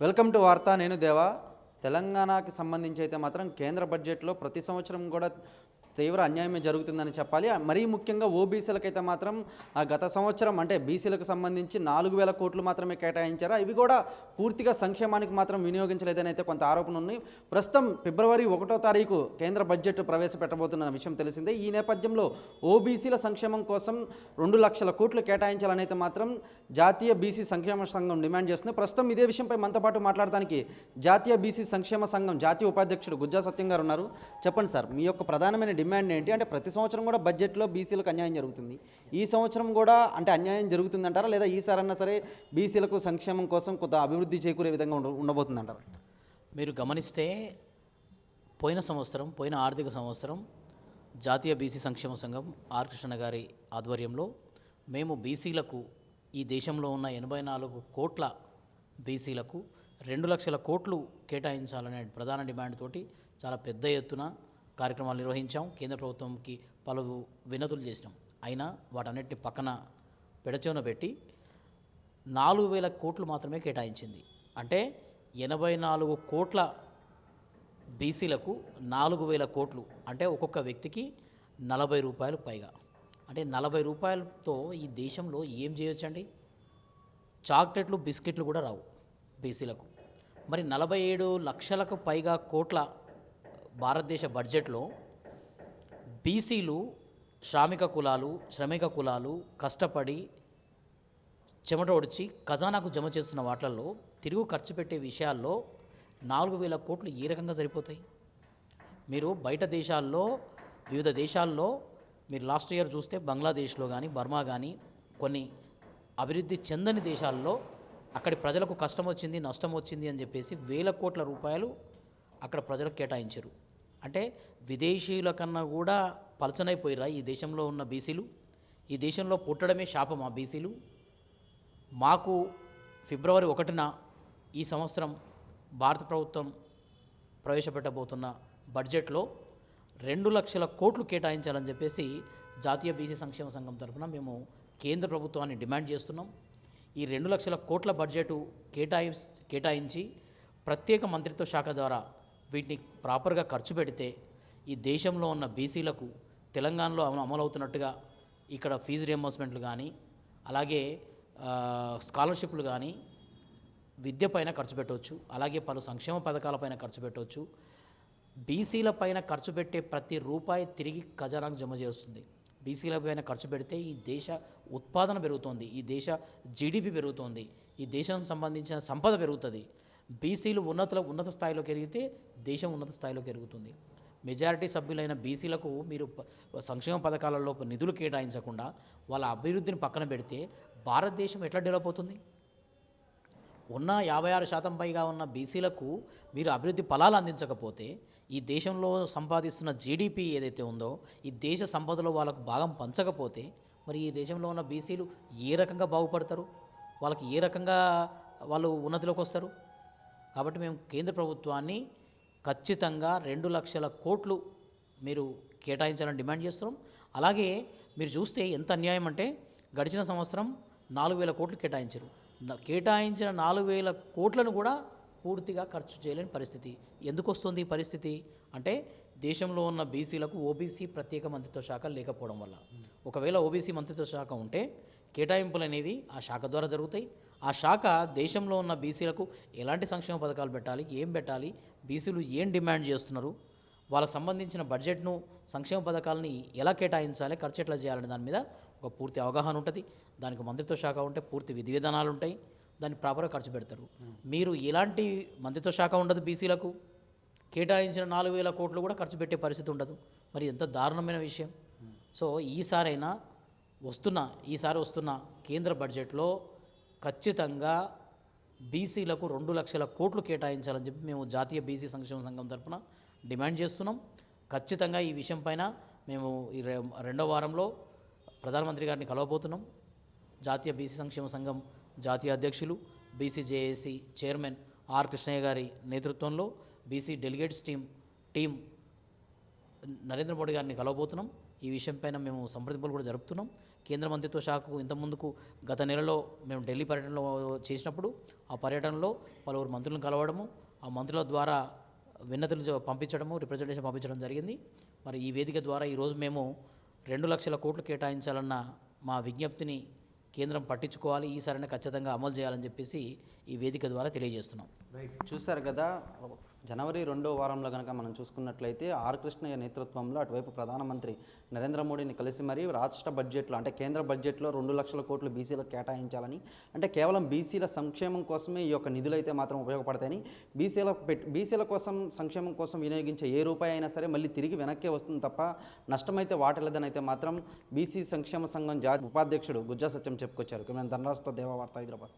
Welcome to వార్త. నేను దేవా. తెలంగాణకి సంబంధించి అయితే మాత్రం కేంద్ర బడ్జెట్లో ప్రతి సంవత్సరం కూడా తీవ్ర అన్యాయమే జరుగుతుందని చెప్పాలి. మరీ ముఖ్యంగా ఓబీసీలకైతే మాత్రం గత సంవత్సరం అంటే బీసీలకు సంబంధించి 4,000 కోట్లు మాత్రమే కేటాయించారు. ఇవి కూడా పూర్తిగా సంక్షేమానికి మాత్రం వినియోగించలేదని అయితే కొంత ఆరోపణ ఉన్నాయి. ప్రస్తుతం ఫిబ్రవరి 1వ తారీఖు కేంద్ర బడ్జెట్ ప్రవేశపెట్టబోతున్న విషయం తెలిసిందే. ఈ నేపథ్యంలో ఓబీసీల సంక్షేమం కోసం 2 లక్షల కోట్లు కేటాయించాలని అయితే మాత్రం జాతీయ బీసీ సంక్షేమ సంఘం డిమాండ్ చేస్తుంది. ప్రస్తుతం ఇదే విషయంపై మనతో పాటు మాట్లాడడానికి జాతీయ బీసీ సంక్షేమ సంఘం జాతీయ ఉపాధ్యక్షుడు గుజ్జా సత్యం గారు ఉన్నారు. చెప్పండి సార్, మీ యొక్క ప్రధానమైన డిమాండ్ ఏంటి? అంటే ప్రతి సంవత్సరం కూడా బడ్జెట్లో బీసీలకు అన్యాయం జరుగుతుంది. ఈ సంవత్సరం కూడా అంటే అన్యాయం జరుగుతుందంటారా, లేదా ఈసారన్నా సరే బీసీలకు సంక్షేమం కోసం కొంత అభివృద్ధి చేకూరే విధంగా ఉండబోతుందంటారా? మీరు గమనిస్తే పోయిన ఆర్థిక సంవత్సరం జాతీయ బీసీ సంక్షేమ సంఘం ఆర్ కృష్ణ గారి ఆధ్వర్యంలో మేము బీసీలకు ఈ దేశంలో ఉన్న 84 కోట్ల బీసీలకు 2 లక్షల కోట్లు కేటాయించాలనే ప్రధాన డిమాండ్ తోటి చాలా పెద్ద ఎత్తున కార్యక్రమాలు నిర్వహించాం. కేంద్ర ప్రభుత్వంకి పలు వినతులు చేసినాం. అయినా వాటన్నిటిని పక్కన పెడచెవున పెట్టి 4,000 కోట్లు మాత్రమే కేటాయించింది. అంటే 84 కోట్ల బీసీలకు 4,000 కోట్లు అంటే ఒక్కొక్క వ్యక్తికి 40 రూపాయలు పైగా. అంటే 40 రూపాయలతో ఈ దేశంలో ఏం చేయొచ్చండి? చాక్లెట్లు బిస్కెట్లు కూడా రావు బీసీలకు. మరి 47 లక్షలకు పైగా కోట్ల భారతదేశ బడ్జెట్లో బీసీలు శ్రమిక కులాలు కష్టపడి చెమట ఒడిచి ఖజానాకు జమ చేస్తున్న వాటిల్లో తిరుగు ఖర్చు పెట్టే విషయాల్లో 4,000 కోట్లు ఏ రకంగా సరిపోతాయి? మీరు బయట దేశాల్లో వివిధ దేశాల్లో మీరు లాస్ట్ ఇయర్ చూస్తే బంగ్లాదేశ్లో కానీ బర్మా కానీ కొన్ని అభివృద్ధి చెందని దేశాల్లో అక్కడి ప్రజలకు కష్టం వచ్చింది నష్టం వచ్చింది అని చెప్పేసి 1,000 కోట్ల రూపాయలు అక్కడ ప్రజలకు కేటాయించారు. అంటే విదేశీయుల కన్నా కూడా పలచనైపోయిరా ఈ దేశంలో ఉన్న బీసీలు? ఈ దేశంలో పుట్టడమే శాపమా బీసీలు? మాకు ఫిబ్రవరి 1న ఈ సంవత్సరం భారత ప్రభుత్వం ప్రవేశపెట్టబోతున్న బడ్జెట్లో 2 లక్షల కోట్లు కేటాయించాలని చెప్పేసి జాతీయ బీసీ సంక్షేమ సంఘం తరఫున మేము కేంద్ర ప్రభుత్వాన్ని డిమాండ్ చేస్తున్నాం. ఈ 2 లక్షల కోట్ల బడ్జెట్ కేటాయించి ప్రత్యేక మంత్రిత్వ శాఖ ద్వారా వీటిని ప్రాపర్గా ఖర్చు పెడితే ఈ దేశంలో ఉన్న బీసీలకు తెలంగాణలో అమలవుతున్నట్టుగా ఇక్కడ ఫీజు రియంబర్స్మెంట్లు కానీ అలాగే స్కాలర్షిప్లు కానీ విద్య పైన ఖర్చు పెట్టవచ్చు, అలాగే పలు సంక్షేమ పథకాలపైన ఖర్చు పెట్టవచ్చు. బీసీల పైన ఖర్చు పెట్టే ప్రతి రూపాయి తిరిగి ఖజానాకు జమ చేస్తుంది. బీసీల పైన ఖర్చు పెడితే ఈ దేశ ఉత్పాదన పెరుగుతుంది, ఈ దేశ జీడిపి పెరుగుతుంది, ఈ దేశానికి సంబంధించిన సంపద పెరుగుతుంది. బీసీలు ఉన్నత స్థాయిలోకి ఎదిగితే దేశం ఉన్నత స్థాయిలోకి ఎదుగుతుంది. మెజారిటీ సభ్యులైన బీసీలకు మీరు సంక్షేమ పథకాలలో నిధులు కేటాయించకుండా వాళ్ళ అభివృద్ధిని పక్కన పెడితే భారతదేశం ఎట్లా డెవలప్ అవుతుంది? ఉన్న 56% పైగా ఉన్న బీసీలకు మీరు అభివృద్ధి ఫలాలు అందించకపోతే ఈ దేశంలో సంపాదిస్తున్న జీడిపి ఏదైతే ఉందో ఈ దేశ సంపదలో వాళ్ళకు భాగం పంచకపోతే మరి ఈ దేశంలో ఉన్న బీసీలు ఏ రకంగా బాగుపడతారు? వాళ్ళకి ఏ రకంగా వాళ్ళు ఉన్నతిలోకి వస్తారు? కాబట్టి మేము కేంద్ర ప్రభుత్వాన్ని ఖచ్చితంగా 2 లక్షల కోట్లు మీరు కేటాయించాలని డిమాండ్ చేస్తున్నాం. అలాగే మీరు చూస్తే ఎంత అన్యాయం అంటే గడిచిన సంవత్సరం 4,000 కోట్లు కేటాయించారు. కేటాయించిన 4,000 కోట్లను కూడా పూర్తిగా ఖర్చు చేయలేని పరిస్థితి. ఎందుకు వస్తుంది ఈ పరిస్థితి అంటే దేశంలో ఉన్న బీసీలకు ఓబీసీ ప్రత్యేక మంత్రిత్వ శాఖ లేకపోవడం వల్ల. ఒకవేళ ఓబీసీ మంత్రిత్వ శాఖ ఉంటే కేటాయింపులు అనేవి ఆ శాఖ ద్వారా జరుగుతాయి. ఆ శాఖ దేశంలో ఉన్న బీసీలకు ఎలాంటి సంక్షేమ పథకాలు పెట్టాలి, ఏం పెట్టాలి, బీసీలు ఏం డిమాండ్ చేస్తున్నారు, వాళ్ళకు సంబంధించిన బడ్జెట్ను సంక్షేమ పథకాలని ఎలా కేటాయించాలి, ఖర్చు ఎట్లా చేయాలనే దాని మీద ఒక పూర్తి అవగాహన ఉంటుంది. దానికి మంత్రిత్వ శాఖ ఉంటే పూర్తి విధి విధానాలు ఉంటాయి, దాన్ని ప్రాపర్గా ఖర్చు పెడతారు. మీరు ఎలాంటి మంత్రిత్వ శాఖ ఉండదు, బీసీలకు కేటాయించిన 4,000 కోట్లు కూడా ఖర్చు పెట్టే పరిస్థితి ఉండదు. మరి ఎంత దారుణమైన విషయం. సో ఈసారి వస్తున్న కేంద్ర బడ్జెట్లో ఖచ్చితంగా బీసీలకు 2 లక్షల కోట్లు కేటాయించాలని చెప్పి మేము జాతీయ బీసీ సంక్షేమ సంఘం తరఫున డిమాండ్ చేస్తున్నాం. ఖచ్చితంగా ఈ విషయం పైన మేము ఈ 2వ వారంలో ప్రధానమంత్రి గారిని కలవబోతున్నాం. జాతీయ బీసీ సంక్షేమ సంఘం జాతీయ అధ్యక్షులు బీసీజేఏసీ చైర్మన్ ఆర్ కృష్ణయ్య గారి నేతృత్వంలో BC delegates team Narendra Modi గారిని కలవబోతున్నాం. ఈ విషయం పైన మేము సంప్రదింపులు కూడా జరుపుతున్నాం. కేంద్ర మంత్రిత్వ శాఖకు ఇంతకుముందుకు గత నెలలో మేము ఢిల్లీ పర్యటనలో చేసినప్పుడు ఆ పర్యటనలో పలువురు మంత్రులను కలవడము, ఆ మంత్రుల ద్వారా విన్నతులు పంపించడము, రిప్రజెంటేషన్ పంపించడం జరిగింది. మరి ఈ వేదిక ద్వారా ఈరోజు మేము 2 లక్షల కోట్లు కేటాయించాలన్న మా విజ్ఞప్తిని కేంద్రం పట్టించుకోవాలి, ఈసారైనా ఖచ్చితంగా అమలు చేయాలని చెప్పేసి ఈ వేదిక ద్వారా తెలియజేస్తున్నాం. చూశారు కదా, జనవరి 2వ వారంలో కనుక మనం చూసుకున్నట్లయితే ఆర్ కృష్ణయ్య నేతృత్వంలో అటువైపు ప్రధానమంత్రి నరేంద్ర మోడీని కలిసి మరీ రాష్ట్ర బడ్జెట్లో అంటే కేంద్ర బడ్జెట్లో 2 లక్షల కోట్లు బీసీలకు కేటాయించాలని, అంటే కేవలం బీసీల సంక్షేమం కోసమే ఈ యొక్క నిధులు అయితే మాత్రం ఉపయోగపడతాయని, బీసీల కోసం సంక్షేమం కోసం వినియోగించే ఏ రూపాయి అయినా సరే మళ్ళీ తిరిగి వెనక్కే వస్తుంది తప్ప నష్టమైతే వాటిల్లదని అయితే మాత్రం బీసీ సంక్షేమ సంఘం జాతీయ ఉపాధ్యక్షుడు గుజ్జా సత్యం చెప్పుకొచ్చారు. ధనరాజ్తో దేవవార్త, హైదరాబాద్.